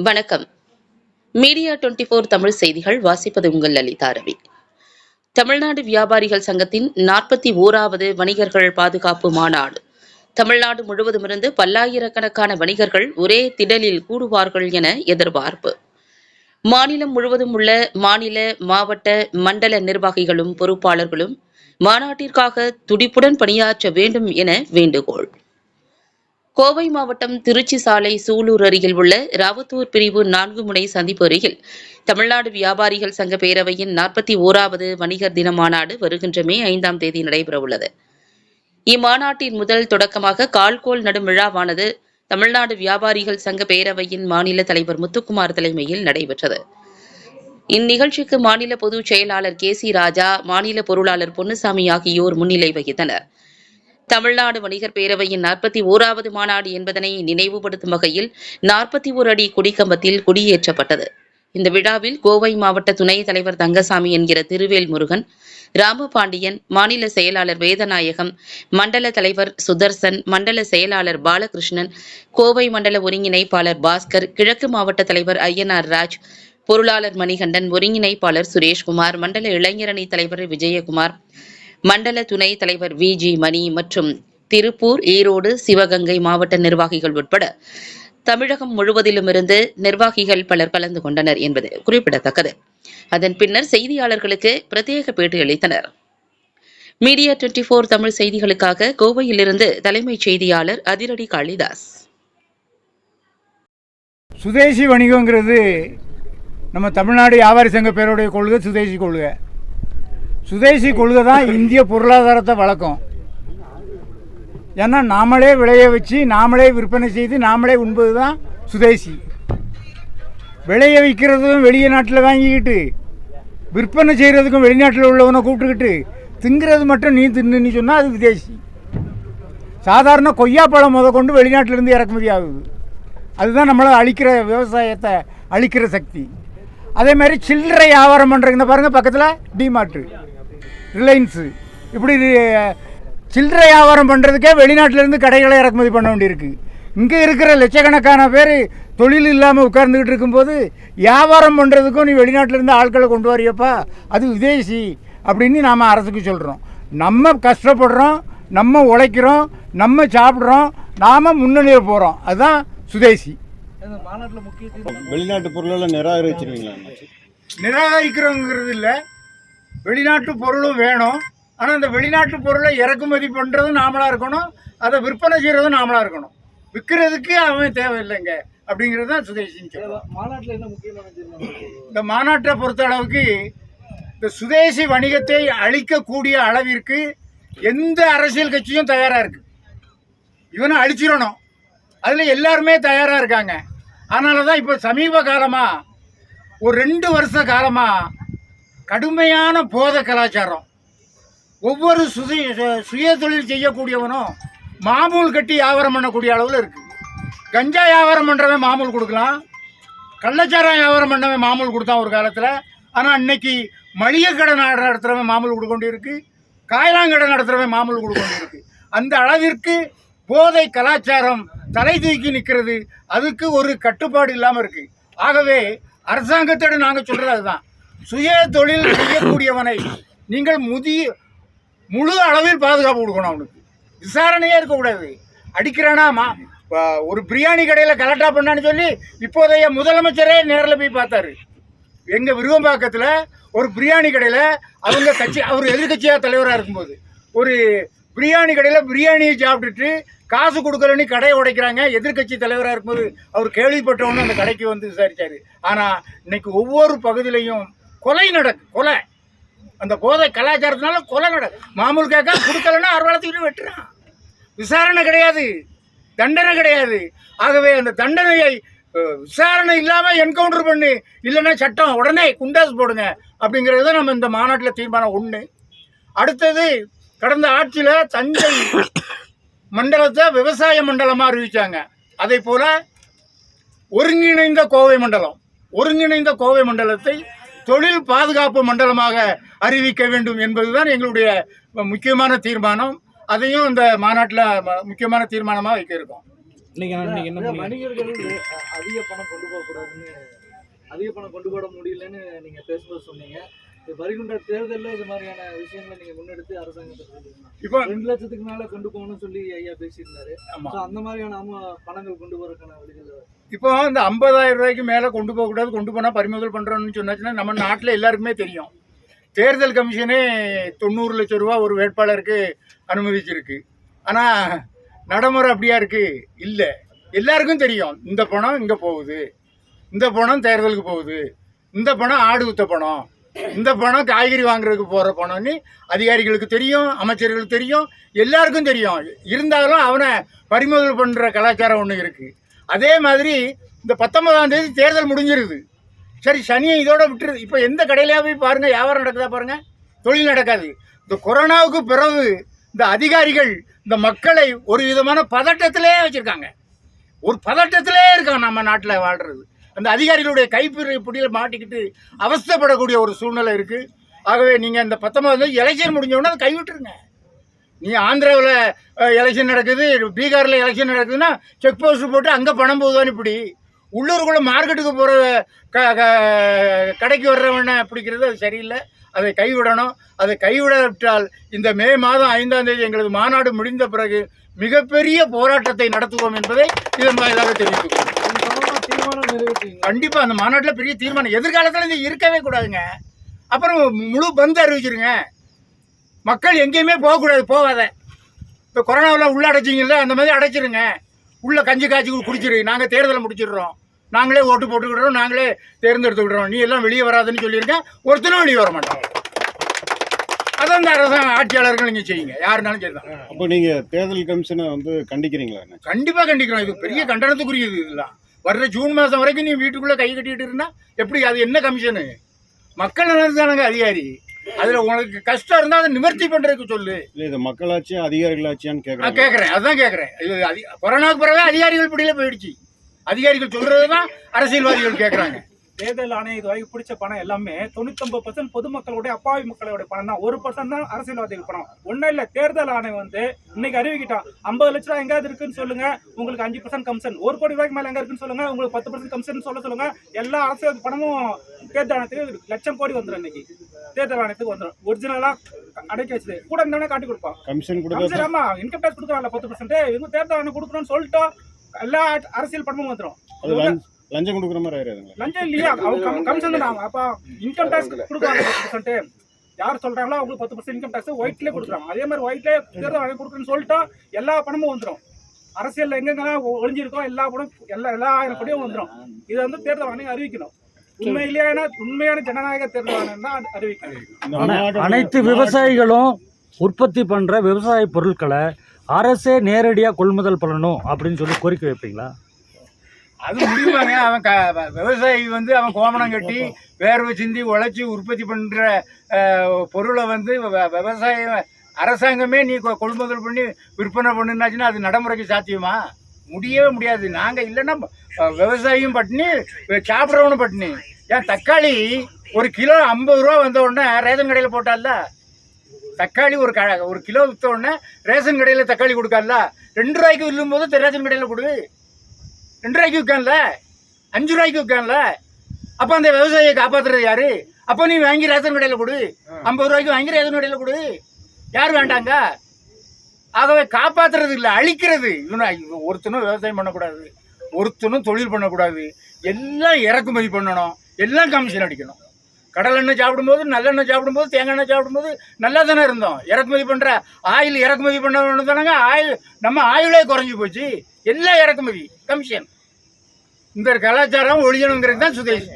வணக்கம். மீடியா 24 தமிழ் செய்திகள் வாசிப்பது உங்கள் லலிதா ரவி. தமிழ்நாடு வியாபாரிகள் சங்கத்தின் 41வது வணிகர்கள் பாதுகாப்பு மாநாடு. தமிழ்நாடு முழுவதுமிருந்து பல்லாயிரக்கணக்கான வணிகர்கள் ஒரே திடலில் கூடுவார்கள் என எதிர்பார்ப்பு. மாநிலம் முழுவதும் உள்ள மாநில, மாவட்ட, மண்டல நிர்வாகிகளும் பொறுப்பாளர்களும் மாநாட்டிற்காக துடிப்புடன் பணியாற்ற வேண்டும் என வேண்டுகோள். கோவை மாவட்டம் திருச்சி சாலை சூலூர் அருகில் உள்ள ராவத்தூர் பிரிவு 4 முனை சந்திப்பு அருகில் தமிழ்நாடு வியாபாரிகள் சங்க பேரவையின் 41வது வணிகர் தின மாநாடு வருகின்ற மே 5ஆம் தேதி நடைபெறவுள்ளது. இம்மாநாட்டின் முதல் தொடக்கமாக கால்கோல் நடும் விழாவானது தமிழ்நாடு வியாபாரிகள் சங்க பேரவையின் மாநில தலைவர் முத்துக்குமார் தலைமையில் நடைபெற்றது. இந்நிகழ்ச்சிக்கு மாநில பொதுச் செயலாளர் KC ராஜா, மாநில பொருளாளர் பொன்னுசாமி ஆகியோர் முன்னிலை வகித்தனர். தமிழ்நாடு வணிகர் பேரவையின் 41வது மாநாடு என்பதனை நினைவுபடுத்தும் வகையில் 41 அடி கொடிக்கம்பத்தில் கொடியேற்றப்பட்டது. இந்த விழாவில் கோவை மாவட்ட துணைத் தலைவர் தங்கசாமி என்கிற திருவேல் முருகன், ராமபாண்டியன், மாநில செயலாளர் வேதநாயகம், மண்டல தலைவர் சுதர்சன், மண்டல செயலாளர் பாலகிருஷ்ணன், கோவை மண்டல ஒருங்கிணைப்பாளர் பாஸ்கர், கிழக்கு மாவட்ட தலைவர் ஐயனார் ராஜ், பொருளாளர் மணிகண்டன், ஒருங்கிணைப்பாளர் சுரேஷ்குமார், மண்டல இளைஞரணி தலைவர் விஜயகுமார், மண்டல துணை தலைவர் VG மணி மற்றும் திருப்பூர், ஈரோடு, சிவகங்கை மாவட்ட நிர்வாகிகள் உட்பட தமிழகம் முழுவதிலுமிருந்து நிர்வாகிகள் பலர் கலந்து கொண்டனர் என்பது குறிப்பிடத்தக்கது. அதன் பின்னர் செய்தியாளர்களுக்கு பிரத்யேக பேட்டி அளித்தனர். மீடியா 24 தமிழ் செய்திகளுக்காக கோவையிலிருந்து தலைமைச் செய்தியாளர் அதிரடி காளிதாஸ். சுதேசி வணிகங்கிறது நம்ம தமிழ்நாடு வியாபாரி சங்க பேருடைய கொள்கை சுதேசி கொள்கை. சுதேசி கொள்கை தான் இந்திய பொருளாதாரத்தை வளர்க்கும். ஏன்னா நாமளே விளைய வச்சு நாமளே விற்பனை செய்து நாமளே உண்பது தான் சுதேசி. விளைய வைக்கிறதும் வெளிய நாட்டில் வாங்கிக்கிட்டு விற்பனை செய்கிறதுக்கும் வெளிநாட்டில் உள்ளவனை கூப்பிட்டுக்கிட்டு திங்கிறது மட்டும் நீ தின்னு சொன்னால் அது விதேசி. சாதாரண கொய்யாப்பழம் கொண்டு வெளிநாட்டிலேருந்து இறக்குமதி ஆகுது. அதுதான் நம்மளை அழிக்கிற, விவசாயத்தை அழிக்கிற சக்தி. அதே மாதிரி சில்லறை வியாபாரம் பண்ணுறதுங்க பாருங்கள், பக்கத்தில் டிமார்ட்டு, ரிலையன்ஸு, இப்படி சில்லறை வியாபாரம் பண்ணுறதுக்கே வெளிநாட்டிலேருந்து கடைகளை இறக்குமதி பண்ண வேண்டியிருக்கு. இங்கே இருக்கிற லட்சக்கணக்கான பேர் தொழில் இல்லாமல் உட்கார்ந்துக்கிட்டு இருக்கும்போது வியாபாரம் பண்ணுறதுக்கும் நீ வெளிநாட்டிலேருந்து ஆட்களை கொண்டு வரியப்பா, அது விதேசி அப்படின்னு நாம் அரசுக்கு சொல்கிறோம். நம்ம கஷ்டப்படுறோம், நம்ம உழைக்கிறோம், நம்ம சாப்பிட்றோம், நாம் முன்னணியில் போகிறோம். அதுதான் சுதேசி. வெளிநாட்டு பொருளெல்லாம் நிராகரிச்சிருவீங்களா? நிராகரிக்கிறோங்கிறது இல்லை, வெளிநாட்டு பொருளும் வேணும். ஆனால் அந்த வெளிநாட்டு பொருளை இறக்குமதி பண்ணுறதும் நாமளாக இருக்கணும், அதை விற்பனை செய்கிறதும் நாமளாக இருக்கணும். விற்கிறதுக்கு அவன் தேவையில்லைங்க அப்படிங்கிறது தான் சுதேசின்னு சொல்லுவோம். மாநாட்டில் என்ன முக்கியமான இந்த மாநாட்டை பொறுத்த அளவுக்கு இந்த சுதேசி வணிகத்தை அழிக்கக்கூடிய அளவிற்கு எந்த அரசியல் கட்சியும் தயாராக இருக்குது. இவனை அழிச்சிடணும், அதில் எல்லாருமே தயாராக இருக்காங்க. அதனால தான் இப்போ சமீப காலமாக ஒரு 2 வருஷ காலமாக கடுமையான போதை கலாச்சாரம். ஒவ்வொரு சுய தொழில் செய்யக்கூடியவனும் மாமூல் கட்டி வியாபாரம் பண்ணக்கூடிய அளவில் இருக்குது. கஞ்சா வியாபாரம் பண்ணுறவன் மாமூல் கொடுக்கலாம், கள்ளச்சாரம் வியாபாரம் பண்ணவன் மாமூல் கொடுத்தான் ஒரு காலத்தில். ஆனால் இன்னைக்கு மளிகை கடை நடத்துகிறவன் மாமூல் கொடுக்க வேண்டியிருக்கு, காயலாங்கடை நடத்துகிறவன் மாமூல் கொடுக்க வேண்டியிருக்கு. அந்த அளவிற்கு போதை கலாச்சாரம் தலை தூக்கி நிற்கிறது. அதுக்கு ஒரு கட்டுப்பாடு இல்லாமல் இருக்குது. ஆகவே அரசாங்கத்தோடு நாங்கள் சொல்கிறது அதுதான், சுய தொழில் செய்யக்கூடியவனை நீங்கள் முழு அளவில் பாதுகாப்பு கொடுக்கணும். அவனுக்கு விசாரணையே இருக்கக்கூடாது. அடிக்கிறானா ஒரு பிரியாணி கடையில் கலெக்டா பண்ணான்னு சொல்லி இப்போதைய முதலமைச்சரே நேரில் போய் பார்த்தாரு. எங்கள் விருவம்பாக்கத்தில் ஒரு பிரியாணி கடையில் அவங்க கட்சி, அவர் எதிர்கட்சியாக தலைவராக இருக்கும்போது ஒரு பிரியாணி கடையில் பிரியாணியை சாப்பிட்டுட்டு காசு கொடுக்கலன்னு கடையை உடைக்கிறாங்க. எதிர்கட்சி தலைவராக இருக்கும்போது அவர் கேள்விப்பட்டவொன்னு அந்த கடைக்கு வந்து விசாரித்தார். ஆனால் இன்னைக்கு ஒவ்வொரு பகுதியிலையும் கொலை கொலை, அந்த போதை கலாச்சாரத்தினால கொலை மாமூல் கேட்க கொடுக்கலன்னா அரவணைத்துக்கிட்டு வெட்டுறான். விசாரணை கிடையாது, தண்டனை கிடையாது. ஆகவே அந்த தண்டனையை விசாரணை இல்லாமல் என்கவுண்டர் பண்ணி, இல்லைன்னா சட்டம் உடனே குண்டாஸ் போடுங்க அப்படிங்கிறது தான் நம்ம இந்த மாநாட்டில் தீர்மானம் 1. அடுத்தது, கடந்த ஆட்சியில் தஞ்சை மண்டலத்தை விவசாய மண்டலமாக அறிவித்தாங்க. அதே போல் ஒருங்கிணைந்த கோவை மண்டலத்தை தொழில் பாதுகாப்பு மண்டலமாக அறிவிக்க வேண்டும் என்பதுதான் எங்களுடைய முக்கியமான தீர்மானம். அதையும் இந்த மாநாட்டில் முக்கியமான தீர்மானமாக வைக்க இருக்கோம். இன்னைக்கு என்ன பண்ணீங்க? வணிகர்கள் அதிக பணம் கொண்டு போகக்கூடாதுன்னு, அதிக பணம் கொண்டு போட முடியலன்னு நீங்க பேசும்போது சொன்னீங்க. வருகின்ற தேர்தலில் இது மாதிரியான விஷயங்களை நீங்க முன்னெடுத்து அரசாங்கத்தை இப்போ 2 லட்சத்துக்கு மேல கொண்டு போகணும்னு சொல்லி ஐயா பேசியிருந்தாரு. ஆமா. So, அந்த மாதிரியான பணங்கள் கொண்டு போறதுக்கான வழிகள் இப்போ இந்த 50,000 ரூபாய்க்கு மேலே கொண்டு போகக்கூடாது, கொண்டு போனால் பறிமுதல் பண்ணுறோன்னு சொன்னாச்சுன்னா நம்ம நாட்டில் எல்லாருக்குமே தெரியும். தேர்தல் கமிஷனே 90 லட்சம் ரூபா ஒரு வேட்பாளருக்கு அனுமதிச்சிருக்கு. ஆனால் நடைமுறை அப்படியா இருக்குது? இல்லை. எல்லாருக்கும் தெரியும் இந்த பணம் இங்கே போகுது, இந்த பணம் தேர்தலுக்கு போகுது, இந்த பணம் ஆடு ஊற்ற பணம், இந்த பணம் காய்கறி வாங்குறதுக்கு போகிற பணம்னு அதிகாரிகளுக்கு தெரியும், அமைச்சர்களுக்கு தெரியும், எல்லாருக்கும் தெரியும். இருந்தாலும் அவனை பறிமுதல் பண்ணுற கலாச்சாரம் ஒன்று இருக்குது. அதே மாதிரி இந்த 19ஆம் தேதி தேர்தல் முடிஞ்சிருது. சரி, சனியை இதோட விட்டுருது. இப்போ எந்த கடையிலையா போய் பாருங்கள், வியாபாரம் நடக்குதா பாருங்கள், தொழில் நடக்காது. இந்த கொரோனாவுக்கு பிறகு இந்த அதிகாரிகள் இந்த மக்களை ஒரு விதமான பதட்டத்திலே வச்சுருக்காங்க. ஒரு பதட்டத்திலே இருக்காங்க நம்ம நாட்டில் வாழ்கிறது. அந்த அதிகாரிகளுடைய கைப்பிடியில் மாட்டிக்கிட்டு அவஸ்தைப்படக்கூடிய ஒரு சூழ்நிலை இருக்குது. ஆகவே நீங்கள் இந்த 19ஆம் தேதி எலெக்ஷன் முடிஞ்சோடனே அதை கைவிட்டுருங்க. நீங்கள் ஆந்திராவில் எலெக்ஷன் நடக்குது, பீகாரில் எலெக்ஷன் நடக்குதுன்னா செக் போஸ்ட் போட்டு அங்கே பணம் போகுதான்னு இப்படி உள்ளூருக்குள்ளே மார்க்கெட்டுக்கு போகிற கடைக்கு வர்றவனை பிடிக்கிறது அது சரியில்லை. அதை கைவிடணும். அதை கைவிடாவிட்டால் இந்த மே மாதம் 5ஆம் தேதி எங்களது மாநாடு முடிந்த பிறகு மிகப்பெரிய போராட்டத்தை நடத்துவோம் என்பதை இதன் வாயிலாக தெரிவித்துக்கொள்வோம். தீர்மானம் நிறைவேற்றீங்க. கண்டிப்பாக அந்த மாநாட்டில் பெரிய தீர்மானம். எதிர்காலத்தில் இது இருக்கவே கூடாதுங்க. அப்புறம் முழு பந்து அறிவிச்சிருங்க. மக்கள் எங்கேயுமே போகக்கூடாது, போகாத. இப்போ கொரோனாவில் உள்ள அடைச்சிங்கல்ல, அந்த மாதிரி அடைச்சிருங்க. உள்ள கஞ்சி காய்ச்சி குடிச்சிரு. நாங்கள் தேர்தலை முடிச்சிடுறோம், நாங்களே ஓட்டு போட்டுக்கிடுறோம், நாங்களே தேர்ந்தெடுத்துக்கிடுறோம், நீ எல்லாம் வெளியே வராதுன்னு சொல்லியிருக்கேன். ஒருத்தரும் வெளியே வர மாட்டோம். அதான் இந்த அரசாங்க ஆட்சியாளர்கள் நீங்கள் செய்யுங்க, யாருனாலும் சரி தான். அப்போ நீங்கள் தேர்தல் கமிஷனை கண்டிக்கிறீங்களா? கண்டிப்பாக கண்டிக்கிறோம். இது பெரிய கண்டனத்துக்குரியது. இதெல்லாம் வர்ற ஜூன் மாதம் வரைக்கும் நீ வீட்டுக்குள்ளே கை கட்டிக்கிட்டு இருந்தா எப்படி? அது என்ன கமிஷனு? மக்கள் நலன் தானங்க அதிகாரி. அதில் உங்களுக்கு கஷ்டம் இருந்தால் அதை நிவர்த்தி பண்ணுறதுக்கு சொல்லு. இல்லை, இது மக்களாட்சியா அதிகாரிகளாட்சியான்னு நான் கேட்குறேன். அதுதான் கேட்குறேன். இது கொரோனாவுக்கு பிறகு அதிகாரிகள் பிடியில் போயிடுச்சு. அதிகாரிகள் சொல்கிறது தான் அரசியல்வாதிகள் கேட்குறாங்க. தேர்தல் ஆணையம் இது வரைக்கும் பிடிச்ச பணம் எல்லாமே 99% பொதுமக்களுடைய அப்பாவி மக்களுடைய பணம் தான். 1% தான் அரசியல்வாதிகள் பணம். ஒன்றும் இல்லை, தேர்தல் ஆணையம் இன்னைக்கு அறிவிக்கிட்டான் 50 லட்ச ரூபா எங்காவது இருக்குன்னு சொல்லுங்க, உங்களுக்கு 5% கமிஷன். 1 கோடி ரூபாய்க்கு மேலே எங்க இருக்குன்னு சொல்லுங்க, உங்களுக்கு 10% கமிஷன் சொல்லுங்க. எல்லா அரசியல் பணமும் தேர்தல் ஆணையத்துக்கு லட்சம் கோடி வந்துடும். இன்னைக்கு தேர்தல் ஆணையத்துக்கு வந்துடும். ஒரிஜினலா அடைக்க வச்சது கூட இருந்தவனே காட்டி கொடுப்பான். கமிஷன் கொடுக்க. ஆமா, இன்கம் டேக்ஸ் கொடுக்குறாங்க 10%. இவங்க தேர்தல் ஆணையம் கொடுக்கணும்னு சொல்லிட்டோம், எல்லா அரசியல் பணமும் வந்துடும். லஞ்சம் கொடுக்குற மாதிரி ஆயிடுறாங்க. லஞ்சம் இல்லையா? அவங்க கமிஷன் தான். அப்போ இன்கம் டேக்ஸ் கொடுக்குறாங்க 10%. யார் சொல்றாங்களோ அவங்களுக்கு 10% இன்கம் டேக்ஸ் ஒயிட்லேயே கொடுக்குறாங்க. அதே மாதிரி ஒயிட்லேயே தேர்தல் ஆணையம் கொடுக்குறேன்னு சொல்லிட்டா எல்லா பணமும் வந்துடும். அரசியல் எங்கெங்கெல்லாம் ஒழிஞ்சிருக்கோ எல்லா பணம் எல்லா ஆயிரம் கோடியும் வந்துடும். இதை தேர்தல் ஆணையம் அறிவிக்கணும். உண்மையான ஜனநாயக தேர்தல் ஆணையம் தான் அறிவிக்கணும். அனைத்து விவசாயிகளும் உற்பத்தி பண்ற விவசாய பொருட்களை அரசே நேரடியா கொள்முதல் பண்ணணும் அப்படின்னு சொல்லி கோரிக்கை வைப்பீங்களா? அது முடிவாங்க. அவன் விவசாயி அவன் கோமணம் கட்டி வேர்வை சிந்தி உழைச்சி உற்பத்தி பண்ணுற பொருளை விவசாய அரசாங்கமே நீ கொள்முதல் பண்ணி விற்பனை பண்ணுனாச்சுன்னா அது நடைமுறைக்கு சாத்தியமா? முடியவே முடியாது. நாங்கள் இல்லைன்னா விவசாயியும் பட்டினி, சாப்பிட்றவனும் பட்டினி. ஏன் தக்காளி ஒரு கிலோ 50 ரூபா வந்த உடனே ரேஷன் கடையில் போட்டால, தக்காளி ஒரு கிலோ விற்ற உடனே ரேஷன் கடையில் தக்காளி கொடுக்கால. 2 ரூபாய்க்கு வில்லும் போது ரேஷன் கடையில் கொடு. 2 ரூபாய்க்கு விற்கான்ல, 5 ரூபாய்க்கு விற்கான்ல. அப்போ அந்த விவசாயியை காப்பாற்றுறது யாரு? அப்போ நீ வாங்கி ரேஷன் கடையில் கொடு. 50 ரூபாய்க்கு வாங்கி ரேஷன் கடையில் கொடு. யார் வேண்டாங்க? ஆகவே காப்பாற்றுறது இல்லை, அழிக்கிறது. ஒருத்தனும் விவசாயம் பண்ணக்கூடாது, ஒருத்தனும் தொழில் பண்ணக்கூடாது. எல்லாம் இறக்குமதி பண்ணணும், எல்லாம் கமிஷன் அடிக்கணும். கடல் எண்ணெய் சாப்பிடும்போது, நல்லெண்ணெய் சாப்பிடும்போது, தேங்காய் எண்ணெய் சாப்பிடும்போது நல்லா தானே இருந்தோம். இறக்குமதி பண்ணுற ஆயில் இறக்குமதி பண்ணணும் தானங்க. நம்ம ஆயிலே குறைஞ்சி போச்சு. எல்லாம் இறக்குமதி கமிஷன். இந்த கலாச்சாரம் ஒழியணுங்கிறது தான் சுதேசி.